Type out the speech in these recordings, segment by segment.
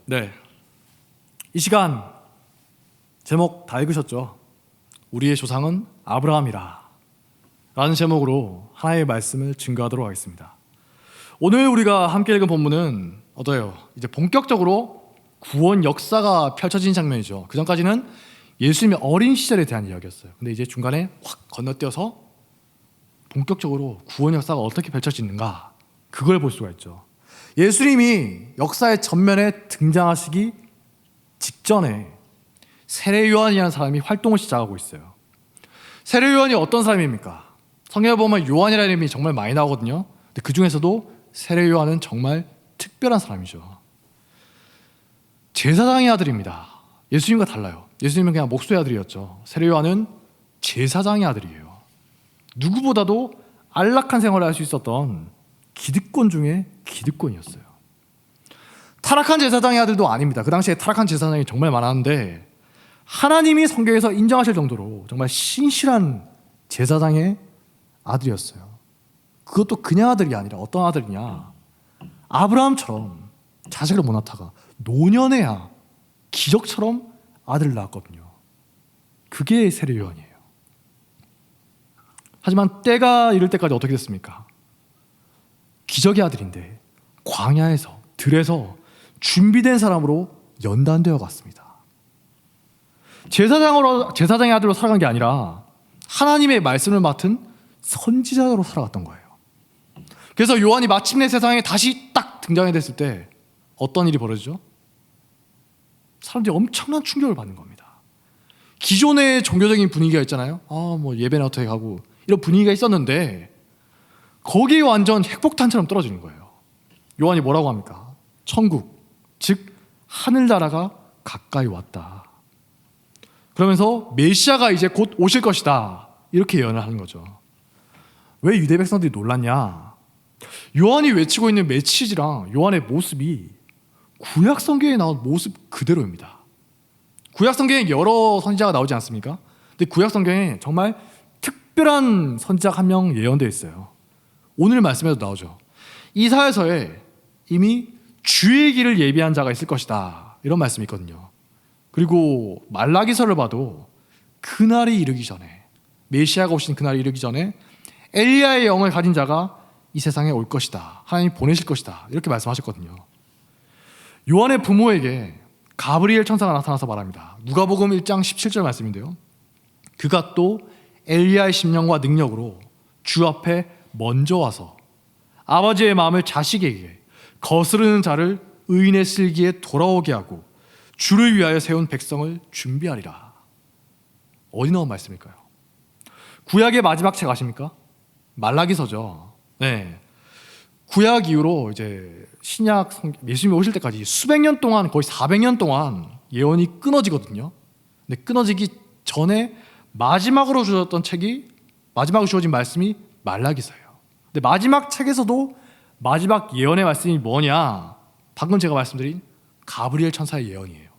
네, 이 시간 제목 다 읽으셨죠? 우리의 조상은 아브라함이라 라는 제목으로 하나님의 말씀을 증거하도록 하겠습니다. 오늘 우리가 함께 읽은 본문은 어떠해요? 이제 본격적으로 구원 역사가 펼쳐진 장면이죠. 그 전까지는 예수님의 어린 시절에 대한 이야기였어요. 근데 이제 중간에 확 건너뛰어서 본격적으로 구원 역사가 어떻게 펼쳐지는가, 그걸 볼 수가 있죠. 예수님이 역사의 전면에 등장하시기 직전에 세례 요한이라는 사람이 활동을 시작하고 있어요. 세례 요한이 어떤 사람입니까? 성경에 보면 요한이라는 이름이 정말 많이 나오거든요. 근데 그 중에서도 세례 요한은 정말 특별한 사람이죠. 제사장의 아들입니다. 예수님과 달라요. 예수님은 그냥 목수의 아들이었죠. 세례 요한은 제사장의 아들이에요. 누구보다도 안락한 생활을 할 수 있었던 기득권 중에 기득권이었어요. 타락한 제사장의 아들도 아닙니다. 그 당시에 타락한 제사장이 정말 많았는데 하나님이 성경에서 인정하실 정도로 정말 신실한 제사장의 아들이었어요. 그것도 그냥 아들이 아니라 어떤 아들이냐, 아브라함처럼 자식을 못 낳다가 노년에야 기적처럼 아들을 낳았거든요. 그게 세례 요한이에요. 하지만 때가 이를 때까지 어떻게 됐습니까? 기적의 아들인데 광야에서, 들에서 준비된 사람으로 연단되어 갔습니다. 제사장의 아들로 살아간 게 아니라 하나님의 말씀을 맡은 선지자로 살아갔던 거예요. 그래서 요한이 마침내 세상에 다시 딱 등장해 됐을 때 어떤 일이 벌어지죠? 사람들이 엄청난 충격을 받는 겁니다. 기존의 종교적인 분위기가 있잖아요. 뭐 예배는 어떻게 가고 이런 분위기가 있었는데 거기에 완전 핵폭탄처럼 떨어지는 거예요. 요한이 뭐라고 합니까? 천국, 즉 하늘나라가 가까이 왔다. 그러면서 메시아가 이제 곧 오실 것이다, 이렇게 예언을 하는 거죠. 왜 유대 백성들이 놀랐냐? 요한이 외치고 있는 메시지랑 요한의 모습이 구약 성경에 나온 모습 그대로입니다. 구약 성경에 여러 선지자가 나오지 않습니까? 근데 구약 성경에 정말 특별한 선지자 한 명 예언되어 있어요. 오늘 말씀에도 나오죠. 이사야서에 이미 주의 길을 예비한 자가 있을 것이다, 이런 말씀이 있거든요. 그리고 말라기서를 봐도 그날이 이르기 전에, 메시아가 오신 그날이 이르기 전에 엘리야의 영을 가진 자가 이 세상에 올 것이다, 하나님이 보내실 것이다, 이렇게 말씀하셨거든요. 요한의 부모에게 가브리엘 천사가 나타나서 말합니다. 누가복음 1장 17절 말씀인데요. 그가 또 엘리야의 심령과 능력으로 주 앞에 먼저 와서 아버지의 마음을 자식에게, 거스르는 자를 의인의 슬기에 돌아오게 하고 주를 위하여 세운 백성을 준비하리라. 어디 나온 말씀일까요? 구약의 마지막 책 아십니까? 말라기서죠. 네. 구약 이후로 이제 신약 예수님이 오실 때까지 수백 년 동안, 거의 400년 동안 예언이 끊어지거든요. 근데 끊어지기 전에 마지막으로 주어졌던 책이, 마지막으로 주어진 말씀이 말라기서예요. 근데 마지막 책에서도 마지막 예언의 말씀이 뭐냐? 방금 제가 말씀드린 가브리엘 천사의 예언이에요.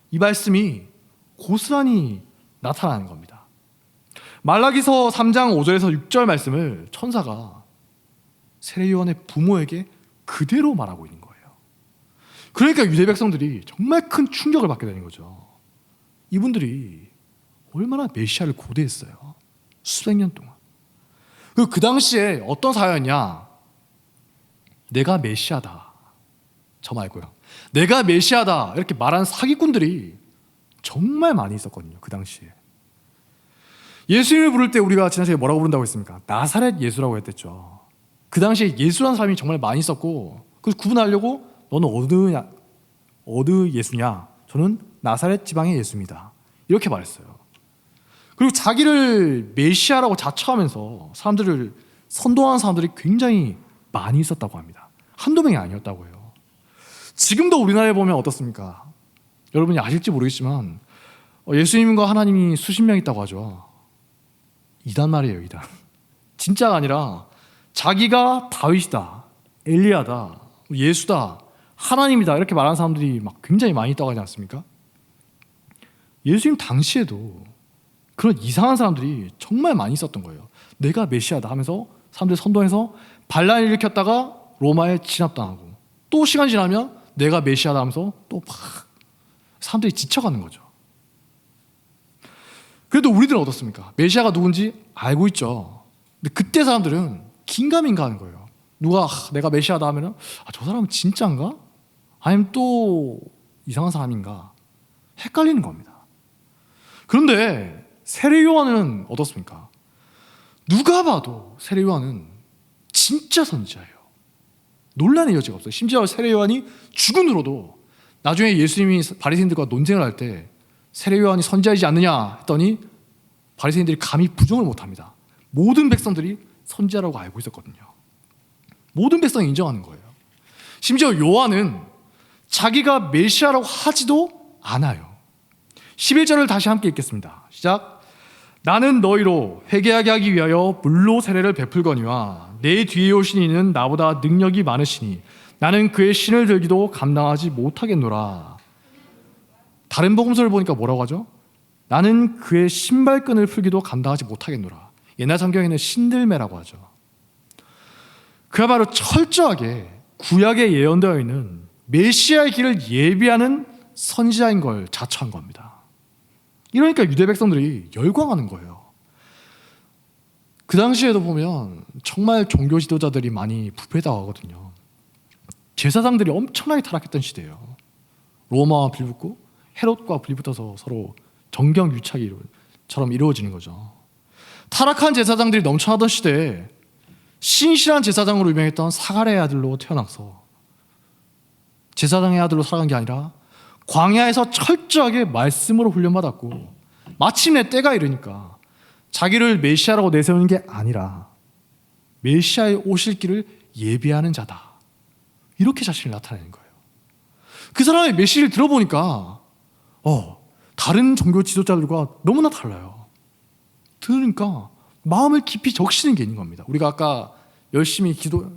이 말씀이 고스란히 나타나는 겁니다. 말라기서 3장 5절에서 6절 말씀을 천사가 세례 요한의 부모에게 그대로 말하고 있는 거예요. 그러니까 유대 백성들이 정말 큰 충격을 받게 되는 거죠. 이분들이 얼마나 메시아를 고대했어요. 수백 년 동안. 그 당시에 어떤 사회였냐? 내가 메시아다, 저 말고요, 내가 메시아다, 이렇게 말하는 사기꾼들이 정말 많이 있었거든요. 그 당시에 예수님을 부를 때 우리가 지난 시간에 뭐라고 부른다고 했습니까? 나사렛 예수라고 했댔죠. 그 당시에 예수라는 사람이 정말 많이 있었고, 그래서 구분하려고 너는 어느 예수냐? 저는 나사렛 지방의 예수입니다, 이렇게 말했어요. 그리고 자기를 메시아라고 자처하면서 사람들을 선동하는 사람들이 굉장히 많이 있었다고 합니다. 한두 명이 아니었다고 해요. 지금도 우리나라에 보면 어떻습니까? 여러분이 아실지 모르겠지만 예수님과 하나님이 수십 명 있다고 하죠. 이단 말이에요, 이단. 진짜가 아니라 자기가 다윗이다, 엘리야다, 예수다, 하나님이다, 이렇게 말하는 사람들이 막 굉장히 많이 있다고 하지 않습니까? 예수님 당시에도 그런 이상한 사람들이 정말 많이 있었던 거예요. 내가 메시아다 하면서 사람들 선동해서 반란을 일으켰다가 로마에 진압당하고, 또 시간 지나면 내가 메시아다 하면서 또 막 사람들이 지쳐가는 거죠. 그래도 우리들은 어떻습니까? 메시아가 누군지 알고 있죠. 근데 그때 사람들은 긴가민가 하는 거예요. 누가 내가 메시아다 하면은 저 사람은 진짜인가? 아니면 또 이상한 사람인가? 헷갈리는 겁니다. 그런데 세례 요한은 어떻습니까? 누가 봐도 세례 요한은 진짜 선지자예요. 논란의 여지가 없어요. 심지어 세례 요한이 죽은 후로도 나중에 예수님이 바리새인들과 논쟁을 할 때 세례 요한이 선지자이지 않느냐 했더니 바리새인들이 감히 부정을 못합니다. 모든 백성들이 선지자라고 알고 있었거든요. 모든 백성이 인정하는 거예요. 심지어 요한은 자기가 메시아라고 하지도 않아요. 11절을 다시 함께 읽겠습니다. 시작. 나는 너희로 회개하게 하기 위하여 물로 세례를 베풀거니와 내 뒤에 오신 이는 나보다 능력이 많으시니 나는 그의 신을 들기도 감당하지 못하겠노라. 다른 복음서를 보니까 뭐라고 하죠? 나는 그의 신발끈을 풀기도 감당하지 못하겠노라. 옛날 성경에는 신들매라고 하죠. 그야말로 철저하게 구약에 예언되어 있는 메시아의 길을 예비하는 선지자인 걸 자처한 겁니다. 이러니까 유대 백성들이 열광하는 거예요. 그 당시에도 보면 정말 종교 지도자들이 많이 부패당하거든요. 제사장들이 엄청나게 타락했던 시대예요. 로마와 빌붙고 헤롯과 빌붙어서 서로 정경 유착처럼 이루어지는 거죠. 타락한 제사장들이 넘쳐나던 시대에 신실한 제사장으로 유명했던 사가랴의 아들로 태어나서 제사장의 아들로 살아간 게 아니라 광야에서 철저하게 말씀으로 훈련받았고 마침내 때가 이르니까 자기를 메시아라고 내세우는 게 아니라 메시아의 오실 길을 예비하는 자다, 이렇게 자신을 나타내는 거예요. 그 사람의 메시지를 들어보니까 다른 종교 지도자들과 너무나 달라요. 들으니까 마음을 깊이 적시는 게 있는 겁니다. 우리가 아까 열심히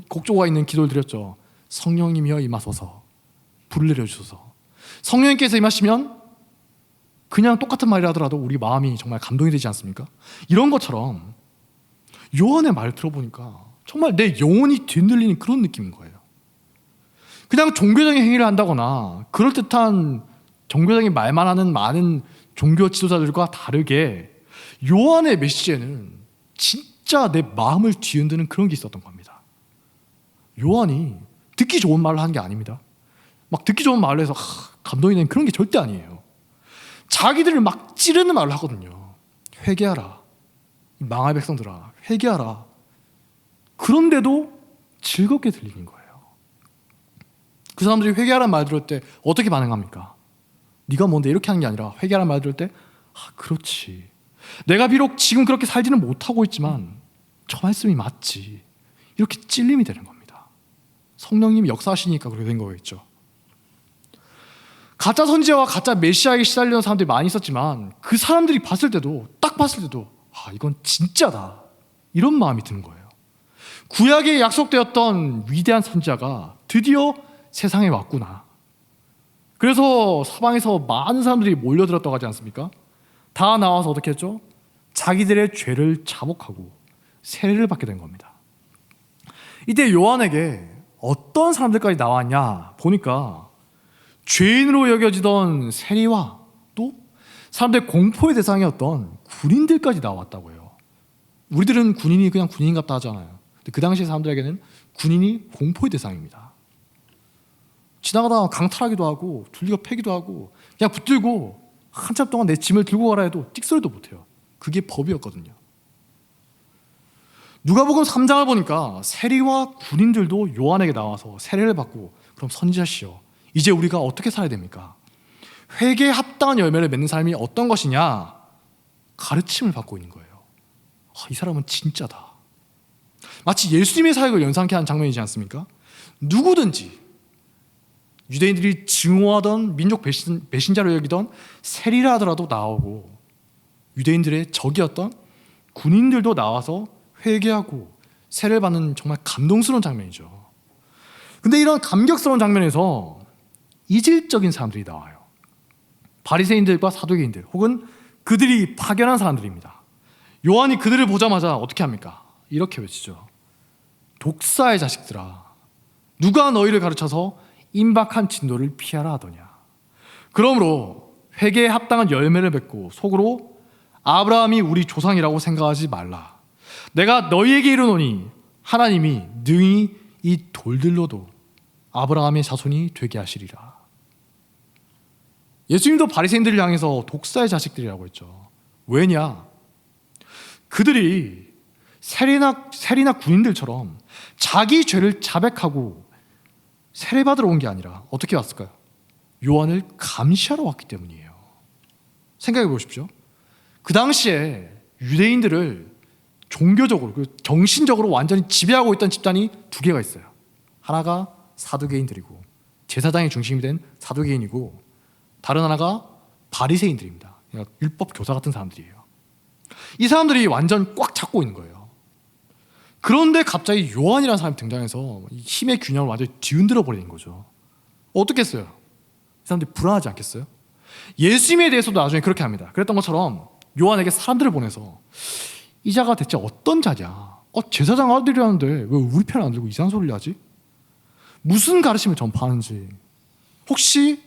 곡조가 있는 기도를 드렸죠. 성령님이여 임하소서, 불을 내려주소서. 성령님께서 임하시면 그냥 똑같은 말이라 하더라도 우리 마음이 정말 감동이 되지 않습니까? 이런 것처럼 요한의 말을 들어보니까 정말 내 영혼이 뒤흔들리는 그런 느낌인 거예요. 그냥 종교적인 행위를 한다거나 그럴듯한 종교적인 말만 하는 많은 종교 지도자들과 다르게 요한의 메시지에는 진짜 내 마음을 뒤흔드는 그런 게 있었던 겁니다. 요한이 듣기 좋은 말을 하는 게 아닙니다. 막 듣기 좋은 말을 해서 감동이 되는 그런 게 절대 아니에요. 자기들을 막 찌르는 말을 하거든요. 회개하라, 망할 백성들아, 회개하라. 그런데도 즐겁게 들리는 거예요. 그 사람들이 회개하라는 말 들을 때 어떻게 반응합니까? 네가 뭔데 이렇게 하는 게 아니라 회개하라는 말 들을 때 그렇지, 내가 비록 지금 그렇게 살지는 못하고 있지만 저 말씀이 맞지, 이렇게 찔림이 되는 겁니다. 성령님이 역사하시니까 그렇게 된 거겠죠. 가짜 선지자와 가짜 메시아에게 시달리는 사람들이 많이 있었지만 그 사람들이 딱 봤을 때도 이건 진짜다, 이런 마음이 드는 거예요. 구약에 약속되었던 위대한 선지자가 드디어 세상에 왔구나. 그래서 사방에서 많은 사람들이 몰려들었다고 하지 않습니까? 다 나와서 어떻게 했죠? 자기들의 죄를 자복하고 세례를 받게 된 겁니다. 이때 요한에게 어떤 사람들까지 나왔냐 보니까 죄인으로 여겨지던 세리와 또 사람들의 공포의 대상이었던 군인들까지 나왔다고 해요. 우리들은 군인이 그냥 군인 같다 하잖아요. 근데 그 당시 사람들에게는 군인이 공포의 대상입니다. 지나가다가 강탈하기도 하고 둘리가 패기도 하고 그냥 붙들고 한참 동안 내 짐을 들고 가라 해도 찍소리도 못해요. 그게 법이었거든요. 누가복음 3장을 보니까 세리와 군인들도 요한에게 나와서 세례를 받고 그럼 선지자시여, 이제 우리가 어떻게 살아야 됩니까? 회개에 합당한 열매를 맺는 삶이 어떤 것이냐 가르침을 받고 있는 거예요. 이 사람은 진짜다. 마치 예수님의 사역을 연상케 하는 장면이지 않습니까? 누구든지 유대인들이 증오하던 민족 배신자로 여기던 세리라 하더라도 나오고 유대인들의 적이었던 군인들도 나와서 회개하고 세례를 받는 정말 감동스러운 장면이죠. 근데 이런 감격스러운 장면에서 이질적인 사람들이 나와요. 바리새인들과 사두개인들 혹은 그들이 파견한 사람들입니다. 요한이 그들을 보자마자 어떻게 합니까? 이렇게 외치죠. 독사의 자식들아, 누가 너희를 가르쳐서 임박한 진노를 피하라 하더냐. 그러므로 회개에 합당한 열매를 맺고 속으로 아브라함이 우리 조상이라고 생각하지 말라. 내가 너희에게 이르노니 하나님이 능히 이 돌들로도 아브라함의 자손이 되게 하시리라. 예수님도 바리새인들을 향해서 독사의 자식들이라고 했죠. 왜냐? 그들이 세리나 군인들처럼 자기 죄를 자백하고 세례받으러 온 게 아니라 어떻게 왔을까요? 요한을 감시하러 왔기 때문이에요. 생각해 보십시오. 그 당시에 유대인들을 종교적으로, 정신적으로 완전히 지배하고 있던 집단이 두 개가 있어요. 하나가 사두개인들이고, 제사장의 중심이 된 사두개인이고, 다른 하나가 바리새인들입니다. 그러니까 율법 교사 같은 사람들이에요. 이 사람들이 완전 꽉 잡고 있는 거예요. 그런데 갑자기 요한이라는 사람이 등장해서 힘의 균형을 완전히 뒤흔들어 버리는 거죠. 어떻겠어요? 이 사람들이 불안하지 않겠어요? 예수님에 대해서도 나중에 그렇게 합니다. 그랬던 것처럼 요한에게 사람들을 보내서 이 자가 대체 어떤 자냐? 제사장 아들이라는데 왜 우리 편을 안 들고 이상한 소리를 하지? 무슨 가르침을 전파하는지, 혹시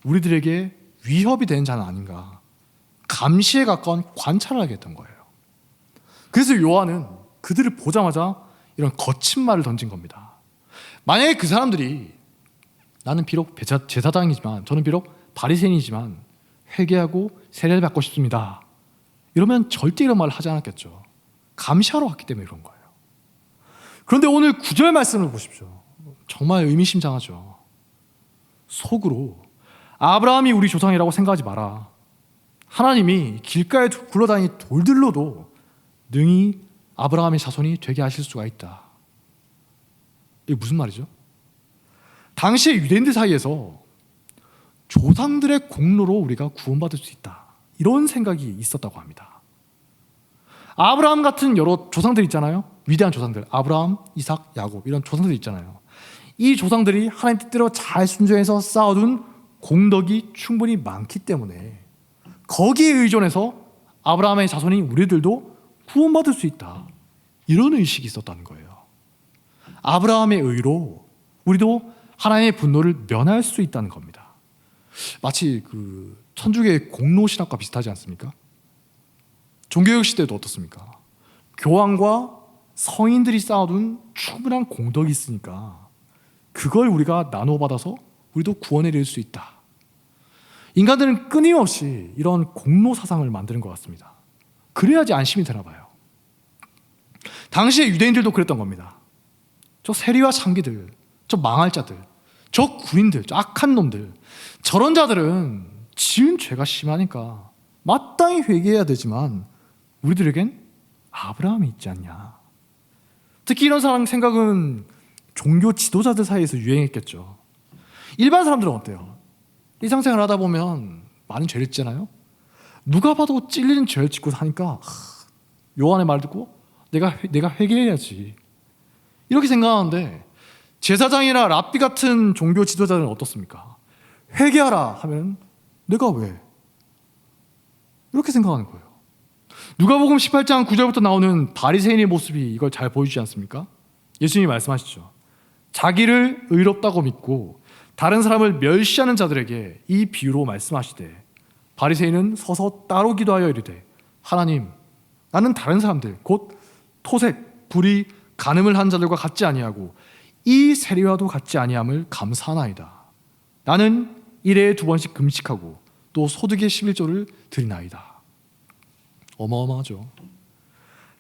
우리들에게 위협이 되는 자는 아닌가, 감시에 가까운 관찰을 하게 했던 거예요. 그래서 요한은 그들을 보자마자 이런 거친 말을 던진 겁니다. 만약에 그 사람들이 나는 비록 제사장이지만, 저는 비록 바리새인이지만 회개하고 세례를 받고 싶습니다, 이러면 절대 이런 말을 하지 않았겠죠. 감시하러 왔기 때문에 그런 거예요. 그런데 오늘 9절 말씀을 보십시오. 정말 의미심장하죠. 속으로 아브라함이 우리 조상이라고 생각하지 마라. 하나님이 길가에 굴러다니는 돌들로도 능히 아브라함의 자손이 되게 하실 수가 있다. 이게 무슨 말이죠? 당시의 유대인들 사이에서 조상들의 공로로 우리가 구원받을 수 있다, 이런 생각이 있었다고 합니다. 아브라함 같은 여러 조상들 있잖아요. 위대한 조상들, 아브라함, 이삭, 야곱, 이런 조상들 있잖아요. 이 조상들이 하나님 뜻대로 잘 순종해서 쌓아둔 공덕이 충분히 많기 때문에 거기에 의존해서 아브라함의 자손인 우리들도 구원받을 수 있다, 이런 의식이 있었다는 거예요. 아브라함의 의로 우리도 하나님의 분노를 면할 수 있다는 겁니다. 마치 그 천주교의 공로신학과 비슷하지 않습니까? 종교개혁 시대도 어떻습니까? 교황과 성인들이 쌓아둔 충분한 공덕이 있으니까 그걸 우리가 나눠받아서 우리도 구원에 이를 수 있다. 인간들은 끊임없이 이런 공로 사상을 만드는 것 같습니다. 그래야지 안심이 되나 봐요. 당시에 유대인들도 그랬던 겁니다. 저 세리와 창기들, 저 망할 자들, 저 군인들, 저 악한 놈들, 저런 자들은 지은 죄가 심하니까 마땅히 회개해야 되지만 우리들에겐 아브라함이 있지 않냐. 특히 이런 사람 생각은 종교 지도자들 사이에서 유행했겠죠. 일반 사람들은 어때요? 일상생활 하다 보면 많은 죄를 짓잖아요. 누가 봐도 찔리는 죄를 짓고 사니까 요한의 말 듣고 내가 회개해야지, 이렇게 생각하는데, 제사장이나 랍비 같은 종교 지도자들은 어떻습니까? 회개하라 하면 내가 왜? 이렇게 생각하는 거예요. 누가복음 18장 9절부터 나오는 바리새인의 모습이 이걸 잘 보여주지 않습니까? 예수님이 말씀하시죠. 자기를 의롭다고 믿고 다른 사람을 멸시하는 자들에게 이 비유로 말씀하시되, 바리새인은 서서 따로 기도하여 이르되, 하나님, 나는 다른 사람들 곧 토색, 불의, 간음을 한 자들과 같지 아니하고 이 세리와도 같지 아니함을 감사하나이다. 나는 일해에 2번씩 금식하고 또 소득의 11조를 드리나이다. 어마어마하죠.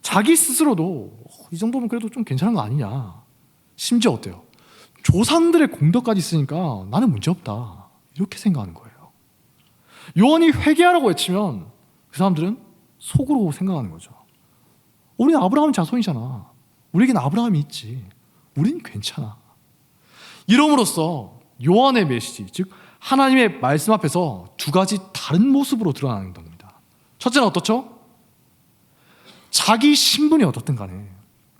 자기 스스로도 이 정도면 그래도 좀 괜찮은 거 아니냐. 심지어 어때요? 조상들의 공덕까지 있으니까 나는 문제없다, 이렇게 생각하는 거예요. 요한이 회개하라고 외치면 그 사람들은 속으로 생각하는 거죠. 우리는 아브라함 자손이잖아. 우리에겐 아브라함이 있지. 우린 괜찮아. 이름으로써 요한의 메시지, 즉 하나님의 말씀 앞에서 두 가지 다른 모습으로 드러나는 겁니다. 첫째는 어떻죠? 자기 신분이 어떻든 간에,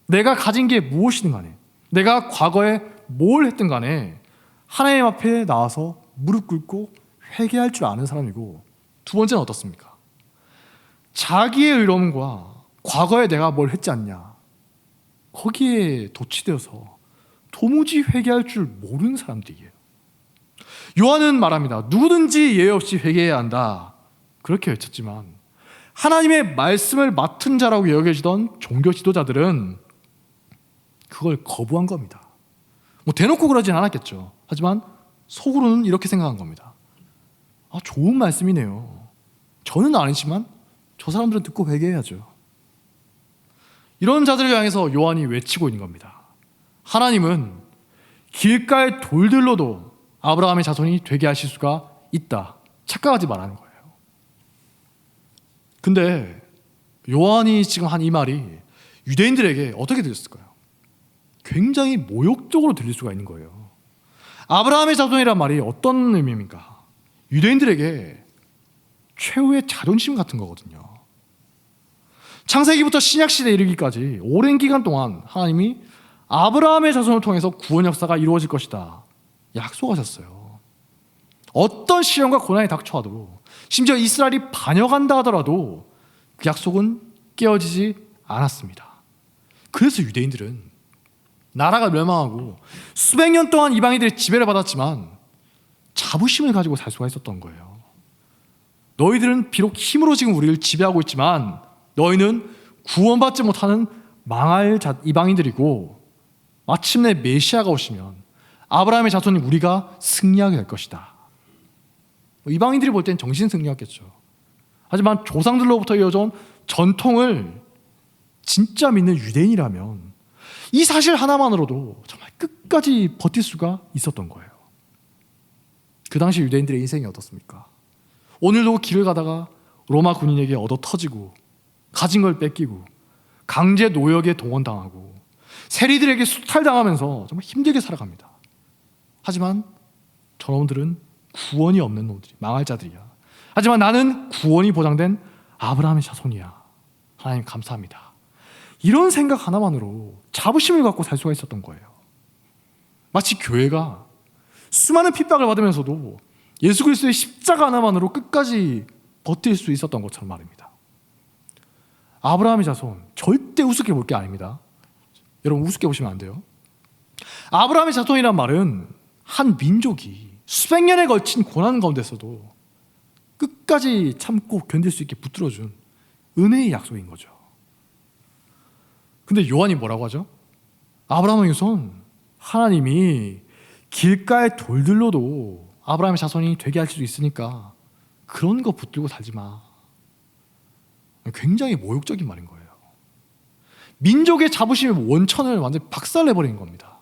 내가 가진 게 무엇이든 간에, 내가 과거에 뭘 했든 간에 하나님 앞에 나와서 무릎 꿇고 회개할 줄 아는 사람이고, 두 번째는 어떻습니까? 자기의 의로움과 과거에 내가 뭘 했지 않냐, 거기에 도취되어서 도무지 회개할 줄 모르는 사람들이에요. 요한은 말합니다. 누구든지 예외 없이 회개해야 한다. 그렇게 외쳤지만 하나님의 말씀을 맡은 자라고 여겨지던 종교 지도자들은 그걸 거부한 겁니다. 뭐 대놓고 그러진 않았겠죠. 하지만 속으로는 이렇게 생각한 겁니다. 좋은 말씀이네요. 저는 아니지만 저 사람들은 듣고 회개해야죠. 이런 자들을 향해서 요한이 외치고 있는 겁니다. 하나님은 길가의 돌들로도 아브라함의 자손이 되게 하실 수가 있다. 착각하지 말라는 거예요. 근데 요한이 지금 한 이 말이 유대인들에게 어떻게 들렸을까요? 굉장히 모욕적으로 들릴 수가 있는 거예요. 아브라함의 자손이란 말이 어떤 의미입니까? 유대인들에게 최후의 자존심 같은 거거든요. 창세기부터 신약시대에 이르기까지 오랜 기간 동안 하나님이 아브라함의 자손을 통해서 구원 역사가 이루어질 것이다 약속하셨어요. 어떤 시련과 고난이 닥쳐와도, 심지어 이스라엘이 반역한다 하더라도 그 약속은 깨어지지 않았습니다. 그래서 유대인들은 나라가 멸망하고 수백 년 동안 이방인들의 지배를 받았지만 자부심을 가지고 살 수가 있었던 거예요. 너희들은 비록 힘으로 지금 우리를 지배하고 있지만 너희는 구원받지 못하는 망할 이방인들이고 마침내 메시아가 오시면 아브라함의 자손이 우리가 승리하게 될 것이다. 이방인들이 볼 땐 정신 승리였겠죠. 하지만 조상들로부터 이어져온 전통을 진짜 믿는 유대인이라면 이 사실 하나만으로도 정말 끝까지 버틸 수가 있었던 거예요. 그 당시 유대인들의 인생이 어떻습니까? 오늘도 길을 가다가 로마 군인에게 얻어 터지고 가진 걸 뺏기고 강제 노역에 동원당하고 세리들에게 수탈당하면서 정말 힘들게 살아갑니다. 하지만 저놈들은 구원이 없는 놈들이, 망할 자들이야. 하지만 나는 구원이 보장된 아브라함의 자손이야. 하나님 감사합니다. 이런 생각 하나만으로 자부심을 갖고 살 수가 있었던 거예요. 마치 교회가 수많은 핍박을 받으면서도 예수 그리스도의 십자가 하나만으로 끝까지 버틸 수 있었던 것처럼 말입니다. 아브라함의 자손 절대 우습게 볼 게 아닙니다. 여러분 우습게 보시면 안 돼요. 아브라함의 자손이란 말은 한 민족이 수백 년에 걸친 고난 가운데서도 끝까지 참고 견딜 수 있게 붙들어준 은혜의 약속인 거죠. 근데 요한이 뭐라고 하죠? 아브라함의 자손, 하나님이 길가의 돌들로도 아브라함의 자손이 되게 할 수 있으니까 그런 거 붙들고 살지 마. 굉장히 모욕적인 말인 거예요. 민족의 자부심의 원천을 완전히 박살내버린 겁니다.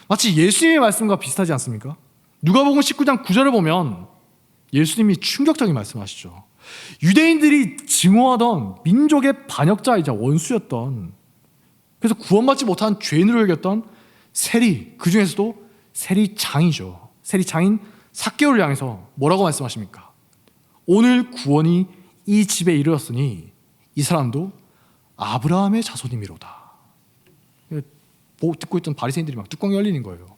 마치 예수님의 말씀과 비슷하지 않습니까? 누가복음 19장 9절을 보면 예수님이 충격적인 말씀하시죠. 유대인들이 증오하던 민족의 반역자이자 원수였던, 그래서 구원받지 못한 죄인으로 여겼던 세리, 그 중에서도 세리장이죠. 세리장인 삭개오를 향해서 뭐라고 말씀하십니까? 오늘 구원이 이 집에 이르렀으니 이 사람도 아브라함의 자손이미로다. 듣고 있던 바리새인들이 막 뚜껑이 열리는 거예요.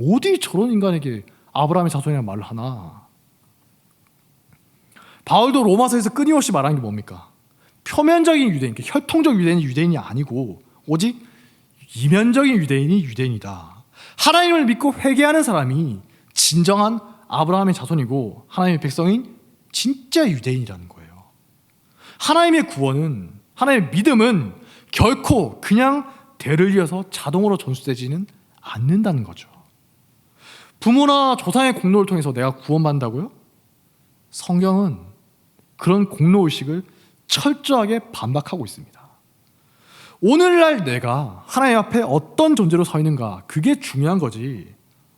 어디 저런 인간에게 아브라함의 자손이라는 말을 하나. 바울도 로마서에서 끊임없이 말하는 게 뭡니까? 표면적인 유대인, 혈통적 유대인이 유대인이 아니고 오직 이면적인 유대인이 유대인이다. 하나님을 믿고 회개하는 사람이 진정한 아브라함의 자손이고 하나님의 백성인 진짜 유대인이라는 거예요. 하나님의 구원은, 하나님의 믿음은 결코 그냥 대를 이어서 자동으로 전수되지는 않는다는 거죠. 부모나 조상의 공로를 통해서 내가 구원받는다고요? 성경은 그런 공로의식을 철저하게 반박하고 있습니다. 오늘날 내가 하나님 앞에 어떤 존재로 서 있는가, 그게 중요한 거지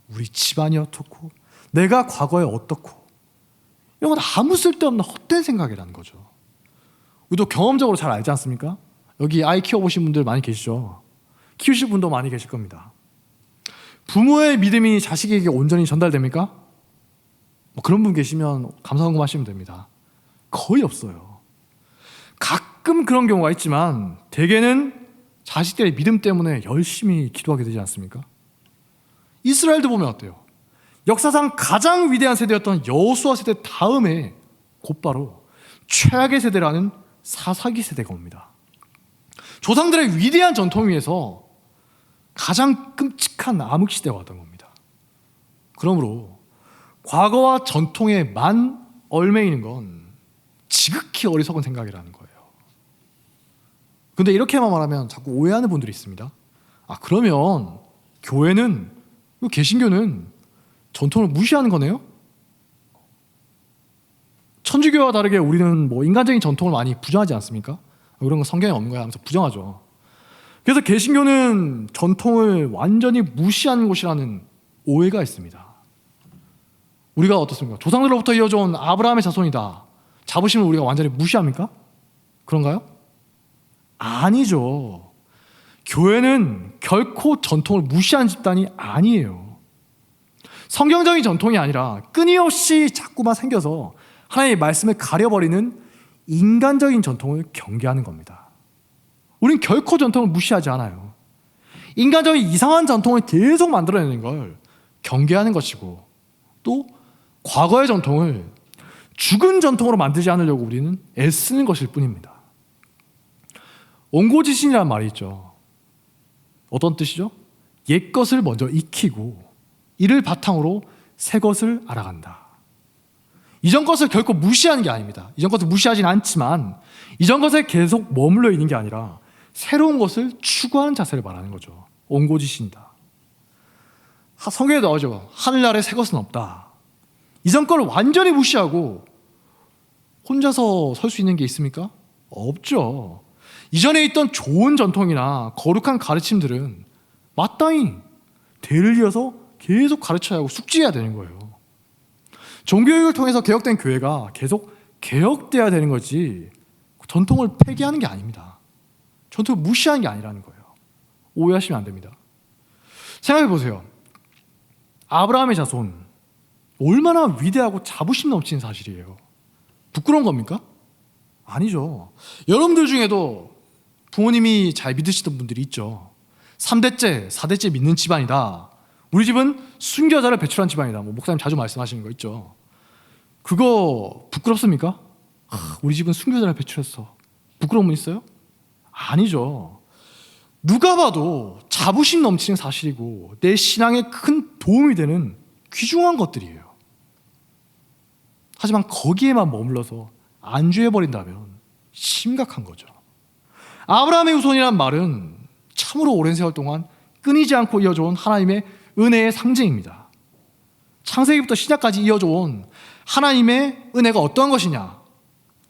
우리 집안이 어떻고 내가 과거에 어떻고 이런 건 아무 쓸데없는 헛된 생각이라는 거죠. 우리도 경험적으로 잘 알지 않습니까? 여기 아이 키워보신 분들 많이 계시죠? 키우실 분도 많이 계실 겁니다. 부모의 믿음이 자식에게 온전히 전달됩니까? 뭐 그런 분 계시면 감사한금 하시면 됩니다. 거의 없어요. 가끔 그런 경우가 있지만 대개는 자식들의 믿음 때문에 열심히 기도하게 되지 않습니까? 이스라엘도 보면 어때요? 역사상 가장 위대한 세대였던 여호수아 세대 다음에 곧바로 최악의 세대라는 사사기 세대가 옵니다. 조상들의 위대한 전통 위에서 가장 끔찍한 암흑시대가 왔던 겁니다. 그러므로 과거와 전통에 만 얽매이는 건 지극히 어리석은 생각이라는 거예요. 근데 이렇게만 말하면 자꾸 오해하는 분들이 있습니다. 그러면 교회는, 개신교는 전통을 무시하는 거네요? 천주교와 다르게 우리는 인간적인 전통을 많이 부정하지 않습니까? 그런 거 성경에 없는 거야 하면서 부정하죠. 그래서 개신교는 전통을 완전히 무시하는 곳이라는 오해가 있습니다. 우리가 어떻습니까? 조상들로부터 이어져온 아브라함의 자손이다, 자부심을 우리가 완전히 무시합니까? 그런가요? 아니죠. 교회는 결코 전통을 무시하는 집단이 아니에요. 성경적인 전통이 아니라 끊임없이 자꾸만 생겨서 하나님의 말씀을 가려버리는 인간적인 전통을 경계하는 겁니다. 우린 결코 전통을 무시하지 않아요. 인간적인 이상한 전통을 계속 만들어내는 걸 경계하는 것이고, 또 과거의 전통을 죽은 전통으로 만들지 않으려고 우리는 애쓰는 것일 뿐입니다. 옹고지신이라는 말이 있죠. 어떤 뜻이죠? 옛 것을 먼저 익히고 이를 바탕으로 새 것을 알아간다. 이전 것을 결코 무시하는 게 아닙니다. 이전 것을 무시하진 않지만 이전 것에 계속 머물러 있는 게 아니라 새로운 것을 추구하는 자세를 말하는 거죠. 옹고지신이다. 성경에 나오죠. 하늘 아래 새 것은 없다. 이전 걸 완전히 무시하고 혼자서 설 수 있는 게 있습니까? 없죠. 이전에 있던 좋은 전통이나 거룩한 가르침들은 마땅히 대를 이어서 계속 가르쳐야 하고 숙지해야 되는 거예요. 종교교육을 통해서 개혁된 교회가 계속 개혁돼야 되는 거지 전통을 폐기하는 게 아닙니다. 전통을 무시하는 게 아니라는 거예요. 오해하시면 안 됩니다. 생각해 보세요. 아브라함의 자손, 얼마나 위대하고 자부심 넘치는 사실이에요. 부끄러운 겁니까? 아니죠. 여러분들 중에도 부모님이 잘 믿으시던 분들이 있죠. 3대째, 4대째 믿는 집안이다. 우리 집은 순교자를 배출한 집안이다. 목사님 자주 말씀하시는 거 있죠. 그거 부끄럽습니까? 우리 집은 순교자를 배출했어. 부끄러운 분 있어요? 아니죠. 누가 봐도 자부심 넘치는 사실이고 내 신앙에 큰 도움이 되는 귀중한 것들이에요. 하지만 거기에만 머물러서 안주해버린다면 심각한 거죠. 아브라함의 후손이란 말은 참으로 오랜 세월 동안 끊이지 않고 이어져온 하나님의 은혜의 상징입니다. 창세기부터 신약까지 이어져온 하나님의 은혜가 어떠한 것이냐,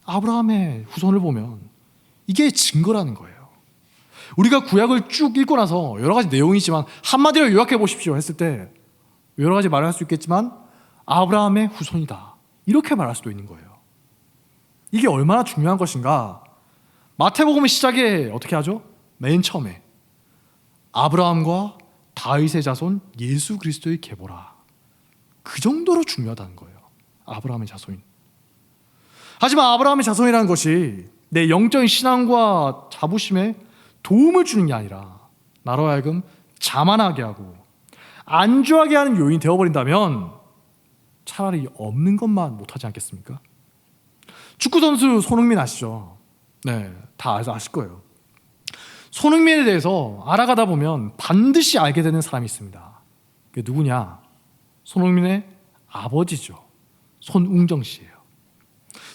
아브라함의 후손을 보면 이게 증거라는 거예요. 우리가 구약을 쭉 읽고 나서 여러 가지 내용이지만 한마디로 요약해 보십시오 했을 때 여러 가지 말을 할 수 있겠지만 아브라함의 후손이다, 이렇게 말할 수도 있는 거예요. 이게 얼마나 중요한 것인가. 마태복음의 시작에 어떻게 하죠? 맨 처음에 아브라함과 다윗의 자손 예수 그리스도의 계보라. 그 정도로 중요하다는 거예요. 아브라함의 자손인. 하지만 아브라함의 자손이라는 것이 내 영적인 신앙과 자부심에 도움을 주는 게 아니라 나로 하여금 자만하게 하고 안주하게 하는 요인이 되어버린다면 차라리 없는 것만 못하지 않겠습니까? 축구선수 손흥민 아시죠? 네, 다 아실 거예요. 손흥민에 대해서 알아가다 보면 반드시 알게 되는 사람이 있습니다. 그게 누구냐? 손흥민의 아버지죠. 손웅정 씨예요.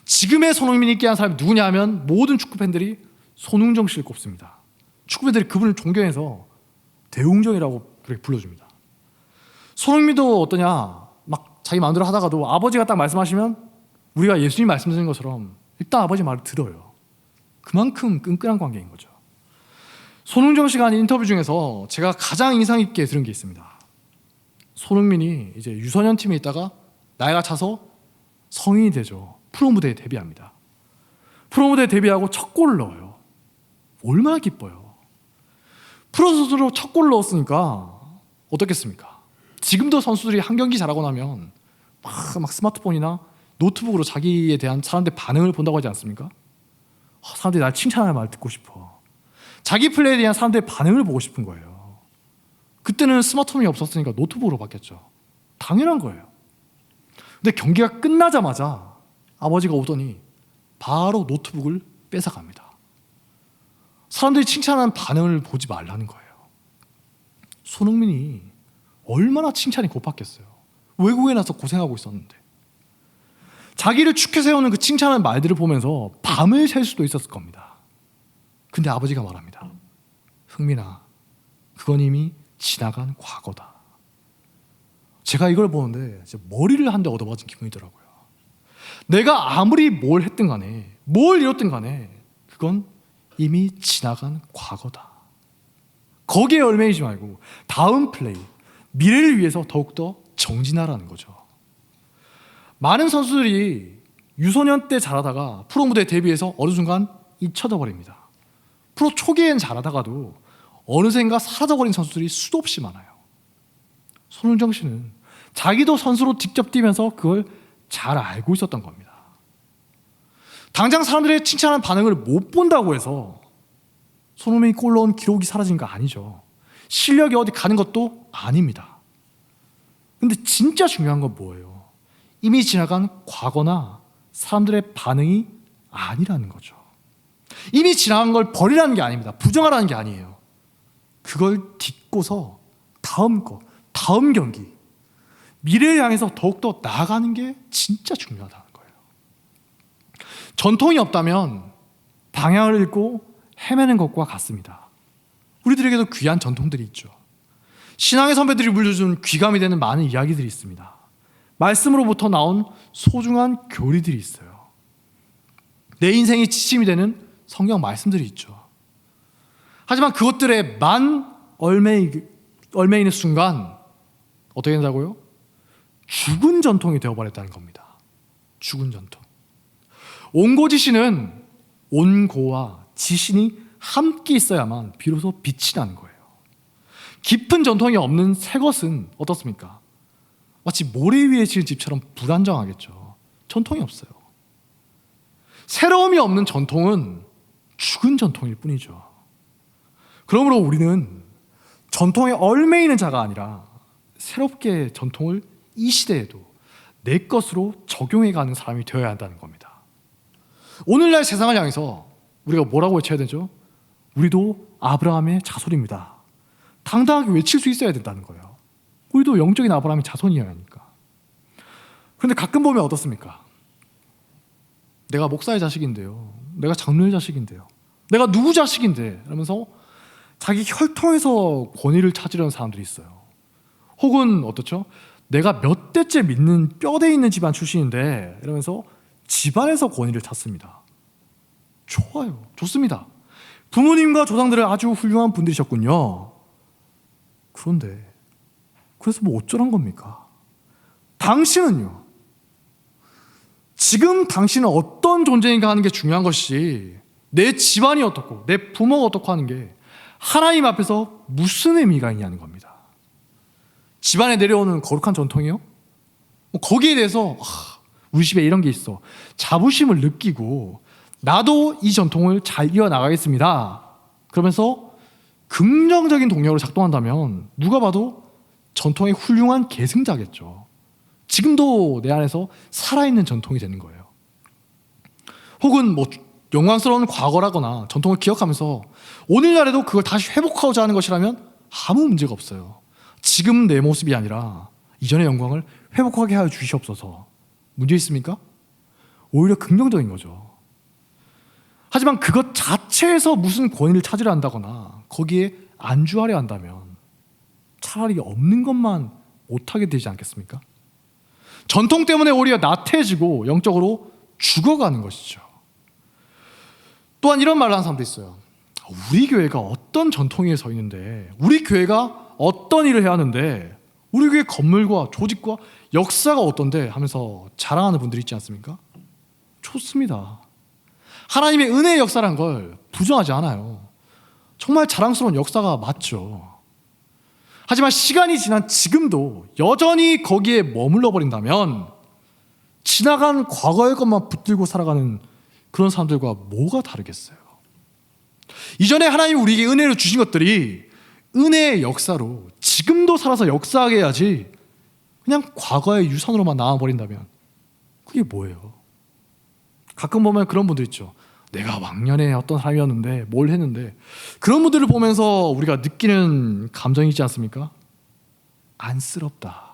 지금의 손흥민이 있게 한 사람이 누구냐 하면 모든 축구팬들이 손웅정 씨를 꼽습니다. 축구팬들이 그분을 존경해서 대웅정이라고 그렇게 불러줍니다. 손흥민도 어떠냐? 막 자기 마음대로 하다가도 아버지가 딱 말씀하시면 우리가 예수님 말씀드린 것처럼 일단 아버지 말을 들어요. 그만큼 끈끈한 관계인 거죠. 손흥정 씨가 한 인터뷰 중에서 제가 가장 인상 깊게 들은 게 있습니다. 손흥민이 이제 유소년 팀에 있다가 나이가 차서 성인이 되죠. 프로 무대에 데뷔합니다. 프로 무대에 데뷔하고 첫 골을 넣어요. 얼마나 기뻐요. 프로 선수로 첫 골을 넣었으니까 어떻겠습니까? 지금도 선수들이 한 경기 잘하고 나면 막 스마트폰이나 노트북으로 자기에 대한 사람들 반응을 본다고 하지 않습니까? 사람들이 날 칭찬하는 말 듣고 싶어. 자기 플레이에 대한 사람들의 반응을 보고 싶은 거예요. 그때는 스마트폰이 없었으니까 노트북으로 바뀌었죠. 당연한 거예요. 근데 경기가 끝나자마자 아버지가 오더니 바로 노트북을 뺏어갑니다. 사람들이 칭찬하는 반응을 보지 말라는 거예요. 손흥민이 얼마나 칭찬이 고팠겠어요. 외국에 나서 고생하고 있었는데 자기를 축해 세우는 그 칭찬하는 말들을 보면서 밤을 샐 수도 있었을 겁니다. 근데 아버지가 말합니다. 흥민아, 그건 이미 지나간 과거다. 제가 이걸 보는데 머리를 한 대 얻어맞은 기분이더라고요. 내가 아무리 뭘 했든 간에, 뭘 이뤘든 간에 그건 이미 지나간 과거다. 거기에 얽매이지 말고 다음 플레이, 미래를 위해서 더욱더 정진하라는 거죠. 많은 선수들이 유소년 때 잘하다가 프로 무대에 데뷔해서 어느 순간 잊혀져 버립니다. 프로 초기엔 잘하다가도 어느샌가 사라져버린 선수들이 수도 없이 많아요. 손흥정 씨는 자기도 선수로 직접 뛰면서 그걸 잘 알고 있었던 겁니다. 당장 사람들의 칭찬하는 반응을 못 본다고 해서 손흥민이 골 넣은 기록이 사라진 거 아니죠. 실력이 어디 가는 것도 아닙니다. 근데 진짜 중요한 건 뭐예요? 이미 지나간 과거나 사람들의 반응이 아니라는 거죠. 이미 지나간 걸 버리라는 게 아닙니다. 부정하라는 게 아니에요. 그걸 딛고서 다음 거, 다음 경기, 미래를 향해서 더욱더 나아가는 게 진짜 중요하다는 거예요. 전통이 없다면 방향을 잃고 헤매는 것과 같습니다. 우리들에게도 귀한 전통들이 있죠. 신앙의 선배들이 물려준 귀감이 되는 많은 이야기들이 있습니다. 말씀으로부터 나온 소중한 교리들이 있어요. 내 인생의 지침이 되는 성경 말씀들이 있죠. 하지만 그것들에 얽매이는 순간 어떻게 된다고요? 죽은 전통이 되어버렸다는 겁니다. 죽은 전통. 온고지신은 온고와 지신이 함께 있어야만 비로소 빛이 나는 거예요. 깊은 전통이 없는 새 것은 어떻습니까? 마치 모래 위에 지은 집처럼 불안정하겠죠. 전통이 없어요. 새로움이 없는 전통은 죽은 전통일 뿐이죠. 그러므로 우리는 전통에 얽매이는 자가 아니라 새롭게 전통을 이 시대에도 내 것으로 적용해가는 사람이 되어야 한다는 겁니다. 오늘날 세상을 향해서 우리가 뭐라고 외쳐야 되죠? 우리도 아브라함의 자손입니다. 당당하게 외칠 수 있어야 된다는 거예요. 우리도 영적인 아브라함의 자손이어야 하니까. 그런데 가끔 보면 어떻습니까? 내가 목사의 자식인데요. 내가 장로의 자식인데요. 내가 누구 자식인데? 이러면서 자기 혈통에서 권위를 찾으려는 사람들이 있어요. 혹은 어떻죠? 내가 몇 대째 믿는 뼈대 있는 집안 출신인데 이러면서 집안에서 권위를 찾습니다. 좋아요. 좋습니다. 부모님과 조상들은 아주 훌륭한 분들이셨군요. 그런데 그래서 뭐 어쩌란 겁니까? 당신은요. 지금 당신은 어떤 존재인가 하는 게 중요한 것이지 내 집안이 어떻고 내 부모가 어떻고 하는 게 하나님 앞에서 무슨 의미가 있냐는 겁니다. 집안에 내려오는 거룩한 전통이요? 거기에 대해서 우리 집에 이런 게 있어. 자부심을 느끼고 나도 이 전통을 잘 이어나가겠습니다. 그러면서 긍정적인 동력으로 작동한다면 누가 봐도 전통의 훌륭한 계승자겠죠. 지금도 내 안에서 살아있는 전통이 되는 거예요. 혹은 뭐 영광스러운 과거라거나 전통을 기억하면서 오늘날에도 그걸 다시 회복하고자 하는 것이라면 아무 문제가 없어요. 지금 내 모습이 아니라 이전의 영광을 회복하게 하여 주시옵소서. 문제 있습니까? 오히려 긍정적인 거죠. 하지만 그것 자체에서 무슨 권위를 찾으려 한다거나 거기에 안주하려 한다면 차라리 없는 것만 못하게 되지 않겠습니까? 전통 때문에 오히려 나태해지고 영적으로 죽어가는 것이죠. 또한 이런 말을 하는 사람도 있어요. 우리 교회가 어떤 전통에 서 있는데, 우리 교회가 어떤 일을 해야 하는데, 우리 교회 건물과 조직과 역사가 어떤데 하면서 자랑하는 분들이 있지 않습니까? 좋습니다. 하나님의 은혜의 역사란 걸 부정하지 않아요. 정말 자랑스러운 역사가 맞죠. 하지만 시간이 지난 지금도 여전히 거기에 머물러 버린다면 지나간 과거의 것만 붙들고 살아가는 그런 사람들과 뭐가 다르겠어요? 이전에 하나님이 우리에게 은혜를 주신 것들이 은혜의 역사로 지금도 살아서 역사하게 해야지 그냥 과거의 유산으로만 남아버린다면 그게 뭐예요? 가끔 보면 그런 분들 있죠. 내가 왕년에 어떤 사람이었는데 뭘 했는데, 그런 분들을 보면서 우리가 느끼는 감정이 있지 않습니까? 안쓰럽다.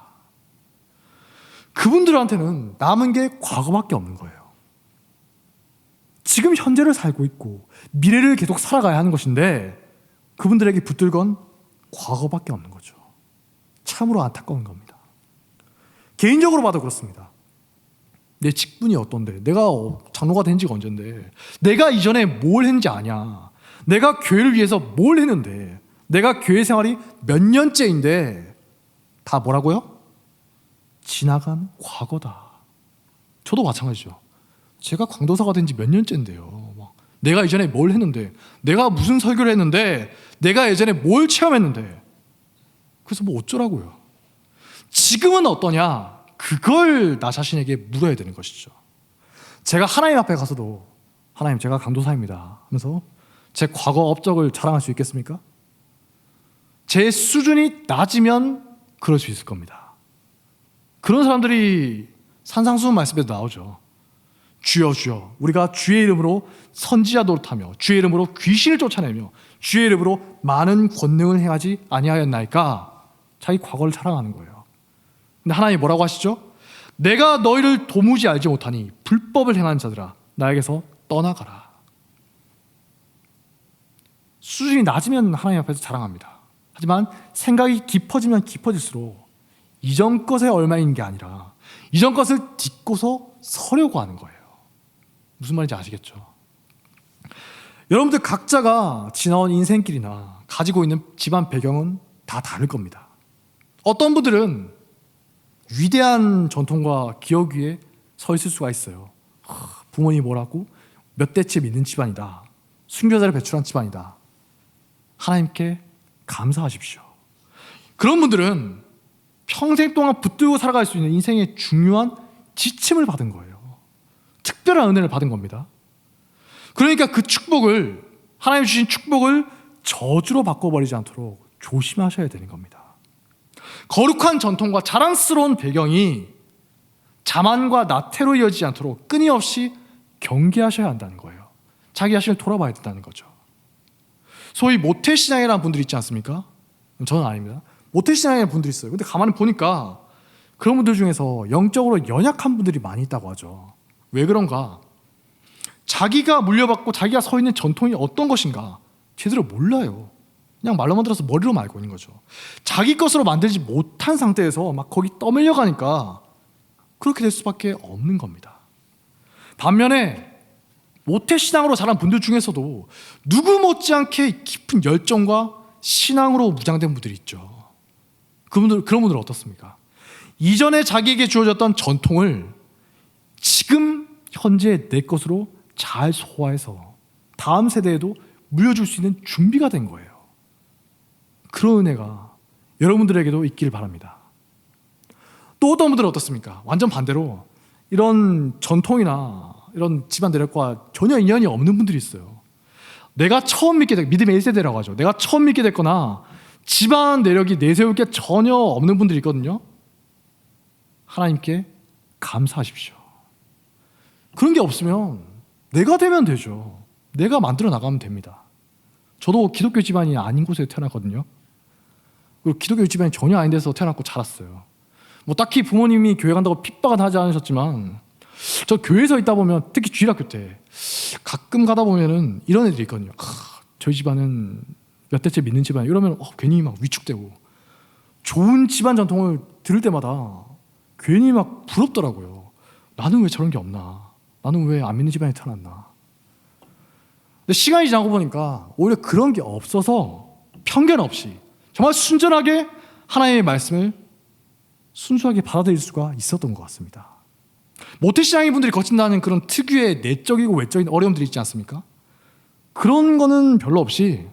그분들한테는 남은 게 과거밖에 없는 거예요. 지금 현재를 살고 있고 미래를 계속 살아가야 하는 것인데 그분들에게 붙들 건 과거밖에 없는 거죠. 참으로 안타까운 겁니다. 개인적으로 봐도 그렇습니다. 내 직분이 어떤데, 내가 장로가 된 지가 언젠데, 내가 이전에 뭘 했는지 아냐, 내가 교회를 위해서 뭘 했는데, 내가 교회 생활이 몇 년째인데 다 뭐라고요? 지나간 과거다. 저도 마찬가지죠. 제가 강도사가 된 지 몇 년째인데요. 내가 이전에 뭘 했는데, 내가 무슨 설교를 했는데, 내가 예전에 뭘 체험했는데, 그래서 뭐 어쩌라고요. 지금은 어떠냐, 그걸 나 자신에게 물어야 되는 것이죠. 제가 하나님 앞에 가서도 하나님, 제가 강도사입니다 하면서 제 과거 업적을 자랑할 수 있겠습니까? 제 수준이 낮으면 그럴 수 있을 겁니다. 그런 사람들이 산상수훈 말씀에도 나오죠. 주여 주여, 우리가 주의 이름으로 선지자 노릇하며 주의 이름으로 귀신을 쫓아내며 주의 이름으로 많은 권능을 행하지 아니하였나이까. 자기 과거를 자랑하는 거예요. 근데 하나님이 뭐라고 하시죠? 내가 너희를 도무지 알지 못하니 불법을 행하는 자들아, 나에게서 떠나가라. 수준이 낮으면 하나님 앞에서 자랑합니다. 하지만 생각이 깊어지면 깊어질수록 이전 것에 얽매이는 게 아니라 이전 것을 딛고서 서려고 하는 거예요. 무슨 말인지 아시겠죠? 여러분들 각자가 지나온 인생길이나 가지고 있는 집안 배경은 다 다를 겁니다. 어떤 분들은 위대한 전통과 기억 위에 서 있을 수가 있어요. 부모님이 뭐라고? 몇 대째 믿는 집안이다. 순교자를 배출한 집안이다. 하나님께 감사하십시오. 그런 분들은 평생 동안 붙들고 살아갈 수 있는 인생의 중요한 지침을 받은 거예요. 특별한 은혜를 받은 겁니다. 그러니까 그 축복을, 하나님 주신 축복을 저주로 바꿔버리지 않도록 조심하셔야 되는 겁니다. 거룩한 전통과 자랑스러운 배경이 자만과 나태로 이어지지 않도록 끊임없이 경계하셔야 한다는 거예요. 자기 자신을 돌아봐야 된다는 거죠. 소위 모태신앙이라는 분들이 있지 않습니까? 저는 아닙니다. 모태신앙이라는 분들이 있어요. 근데 가만히 보니까 그런 분들 중에서 영적으로 연약한 분들이 많이 있다고 하죠. 왜 그런가? 자기가 물려받고 자기가 서 있는 전통이 어떤 것인가 제대로 몰라요. 그냥 말로만 들어서 머리로 알고 있는 거죠. 자기 것으로 만들지 못한 상태에서 막 거기 떠밀려 가니까 그렇게 될 수밖에 없는 겁니다. 반면에 모태신앙으로 자란 분들 중에서도 누구 못지않게 깊은 열정과 신앙으로 무장된 분들이 있죠. 그런 분들은 어떻습니까? 이전에 자기에게 주어졌던 전통을 지금 현재 내 것으로 잘 소화해서 다음 세대에도 물려줄 수 있는 준비가 된 거예요. 그런 은혜가 여러분들에게도 있기를 바랍니다. 또 어떤 분들은 어떻습니까? 완전 반대로 이런 전통이나 이런 집안 내력과 전혀 인연이 없는 분들이 있어요. 내가 처음 믿게 될, 믿음의 1세대라고 하죠. 내가 처음 믿게 됐거나 집안 내력이 내세울 게 전혀 없는 분들이 있거든요. 하나님께 감사하십시오. 그런 게 없으면 내가 되면 되죠. 내가 만들어 나가면 됩니다. 저도 기독교 집안이 아닌 곳에 태어났거든요. 그리고 기독교 집안이 전혀 아닌 데서 태어났고 자랐어요. 뭐 딱히 부모님이 교회 간다고 핍박은 하지 않으셨지만 저 교회에서 있다 보면 특히 주일학교 때 가끔 가다 보면은 이런 애들이 있거든요. 저희 집안은 몇 대째 믿는 집안 이러면 괜히 막 위축되고 좋은 집안 전통을 들을 때마다 괜히 막 부럽더라고요. 나는 왜 저런 게 없나? 나는 왜 안 믿는 집안에 태어났나? 근데 시간이 지나고 보니까 오히려 그런 게 없어서 편견 없이 정말 순전하게 하나님의 말씀을 순수하게 받아들일 수가 있었던 것 같습니다. 모태신앙인 분들이 거친다는 그런 특유의 내적이고 외적인 어려움들이 있지 않습니까? 그런 거는 별로 없이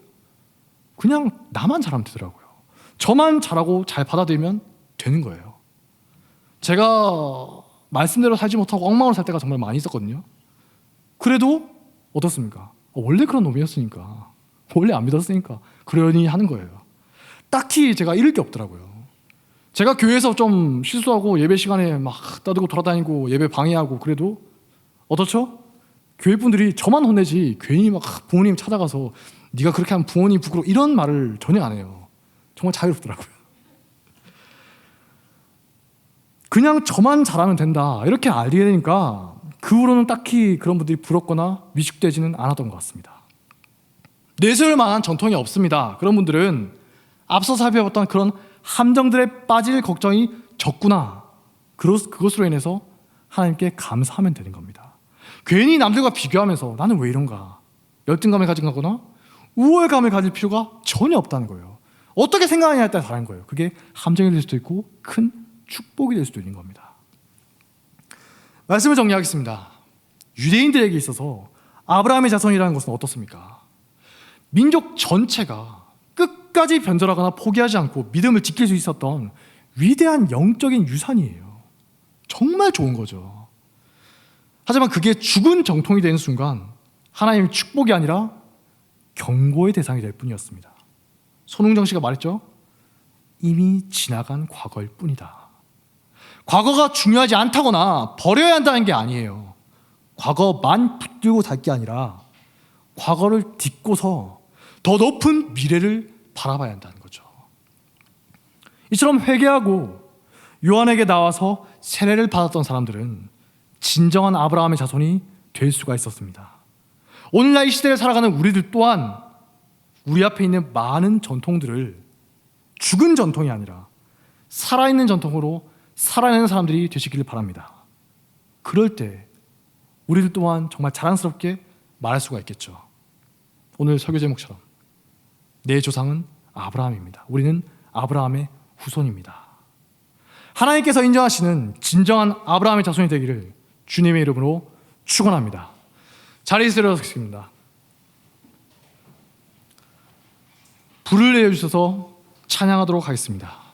그냥 나만 잘하면 되더라고요. 저만 잘하고 잘 받아들이면 되는 거예요. 제가 말씀대로 살지 못하고 엉망으로 살 때가 정말 많이 있었거든요. 그래도 어떻습니까? 원래 그런 놈이었으니까, 원래 안 믿었으니까 그러니 하는 거예요. 딱히 제가 잃을 게 없더라고요. 제가 교회에서 좀 실수하고 예배 시간에 막 떠들고 돌아다니고 예배 방해하고 그래도 어떻죠? 교회 분들이 저만 혼내지 괜히 막 부모님 찾아가서 네가 그렇게 하면 부모님 부끄러워 이런 말을 전혀 안 해요. 정말 자유롭더라고요. 그냥 저만 잘하면 된다 이렇게 알게 되니까 그 후로는 딱히 그런 분들이 부럽거나 위축되지는 않았던 것 같습니다. 내세울 만한 전통이 없습니다. 그런 분들은 앞서 살펴봤던 그런 함정들에 빠질 걱정이 적구나. 그것으로 인해서 하나님께 감사하면 되는 겁니다. 괜히 남들과 비교하면서 나는 왜 이런가 열등감을 가진거나 우월감을 가질 필요가 전혀 없다는 거예요. 어떻게 생각하냐에 따라 다른 거예요. 그게 함정이 될 수도 있고 큰 축복이 될 수도 있는 겁니다. 말씀을 정리하겠습니다. 유대인들에게 있어서 아브라함의 자손이라는 것은 어떻습니까? 민족 전체가 끝까지 변절하거나 포기하지 않고 믿음을 지킬 수 있었던 위대한 영적인 유산이에요. 정말 좋은 거죠. 하지만 그게 죽은 정통이 되는 순간 하나님의 축복이 아니라 경고의 대상이 될 뿐이었습니다. 손흥정 씨가 말했죠. 이미 지나간 과거일 뿐이다. 과거가 중요하지 않다거나 버려야 한다는 게 아니에요. 과거만 붙들고 살 게 아니라 과거를 딛고서 더 높은 미래를 바라봐야 한다는 거죠. 이처럼 회개하고 요한에게 나와서 세례를 받았던 사람들은 진정한 아브라함의 자손이 될 수가 있었습니다. 오늘날 이 시대에 살아가는 우리들 또한 우리 앞에 있는 많은 전통들을 죽은 전통이 아니라 살아있는 전통으로 살아내는 사람들이 되시기를 바랍니다. 그럴 때 우리들 또한 정말 자랑스럽게 말할 수가 있겠죠. 오늘 설교 제목처럼 내 조상은 아브라함입니다. 우리는 아브라함의 후손입니다. 하나님께서 인정하시는 진정한 아브라함의 자손이 되기를 주님의 이름으로 축원합니다. 자리에 세워주시겠습니다. 불을 내려주셔서 찬양하도록 하겠습니다.